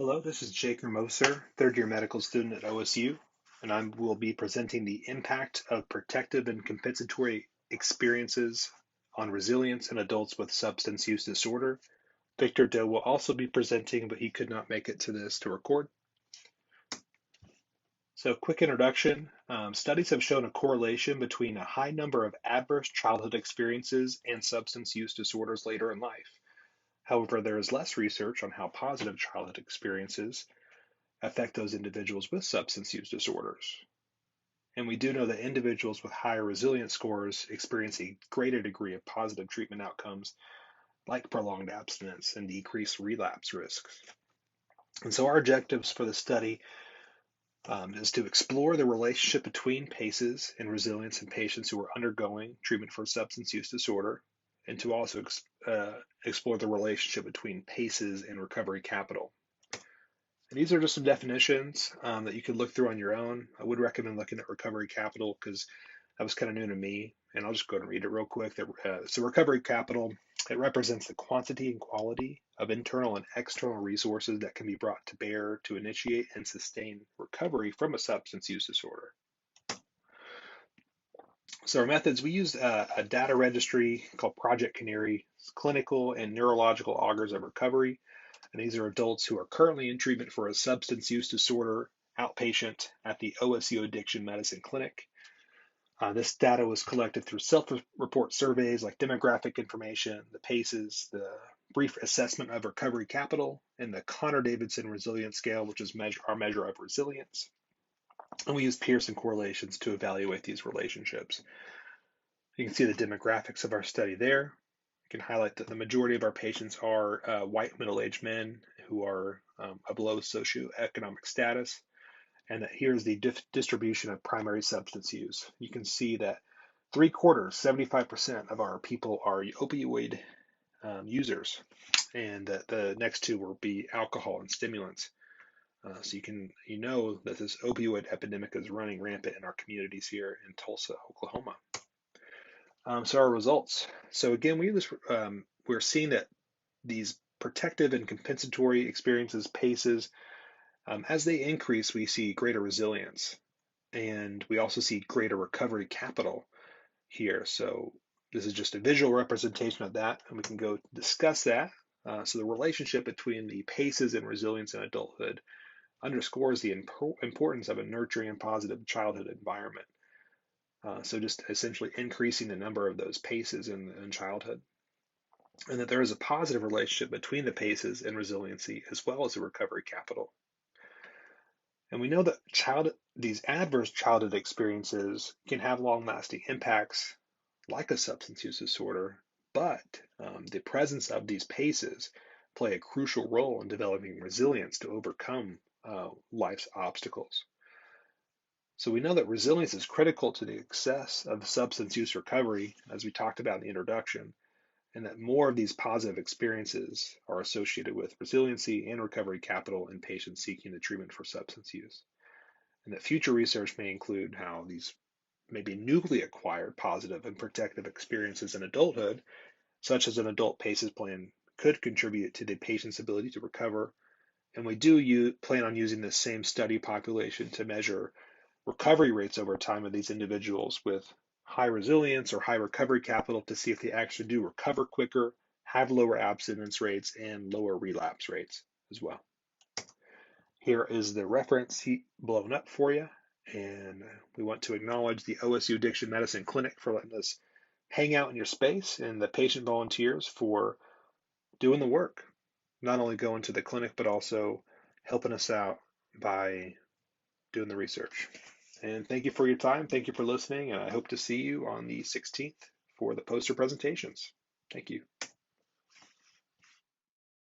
Hello, this is Jake Romoser, third year medical student at OSU, and I will be presenting the impact of protective and compensatory experiences on resilience in adults with substance use disorder. Victor Doe will also be presenting, but he could not make it to this to record. So, quick introduction. Studies have shown a correlation between a high number of adverse childhood experiences and substance use disorders later in life. However, there is less research on how positive childhood experiences affect those individuals with substance use disorders. And we do know that individuals with higher resilience scores experience a greater degree of positive treatment outcomes like prolonged abstinence and decreased relapse risks. And so our objectives for the study is to explore the relationship between PACEs and resilience in patients who are undergoing treatment for substance use disorder, and to also explore the relationship between PACEs and recovery capital. And these are just some definitions that you could look through on your own. I would recommend looking at recovery capital because that was kind of new to me. And I'll just go and read it real quick. So recovery capital, it represents the quantity and quality of internal and external resources that can be brought to bear to initiate and sustain recovery from a substance use disorder. So our methods, we used a data registry called Project Canary, clinical and neurological augurs of recovery. And these are adults who are currently in treatment for a substance use disorder outpatient at the OSU Addiction Medicine Clinic. This data was collected through self-report surveys like demographic information, the PACEs, the brief assessment of recovery capital, and the Connor-Davidson resilience scale, which is our measure of resilience. And we use Pearson correlations to evaluate these relationships. You can see the demographics of our study there. I can highlight that the majority of our patients are white middle-aged men who are of low socioeconomic status, and that here's the distribution of primary substance use. You can see that 3/4, 75% of our people are opioid users, and that the next two will be alcohol and stimulants. So you know that this opioid epidemic is running rampant in our communities here in Tulsa, Oklahoma. So our results. So again, we're seeing that these protective and compensatory experiences, PACEs, as they increase, we see greater resilience, and we also see greater recovery capital here. So this is just a visual representation of that, and we can go discuss that. So the relationship between the PACEs and resilience in adulthood underscores the importance of a nurturing and positive childhood environment. So just essentially increasing the number of those PACEs in childhood, and that there is a positive relationship between the PACEs and resiliency as well as the recovery capital. And we know that these adverse childhood experiences can have long-lasting impacts like a substance use disorder, but the presence of these PACEs play a crucial role in developing resilience to overcome life's obstacles. So we know that resilience is critical to the success of substance use recovery, as we talked about in the introduction, and that more of these positive experiences are associated with resiliency and recovery capital in patients seeking the treatment for substance use. And that future research may include how these maybe newly acquired positive and protective experiences in adulthood, such as an adult PACEs plan, could contribute to the patient's ability to recover. And we do plan on using this same study population to measure recovery rates over time of these individuals with high resilience or high recovery capital to see if they actually do recover quicker, have lower abstinence rates, and lower relapse rates as well. Here is the reference sheet blown up for you, and we want to acknowledge the OSU Addiction Medicine Clinic for letting us hang out in your space, and the patient volunteers for doing the work, not only going to the clinic, but also helping us out by doing the research. And thank you for your time. Thank you for listening. And I hope to see you on the 16th for the poster presentations. Thank you.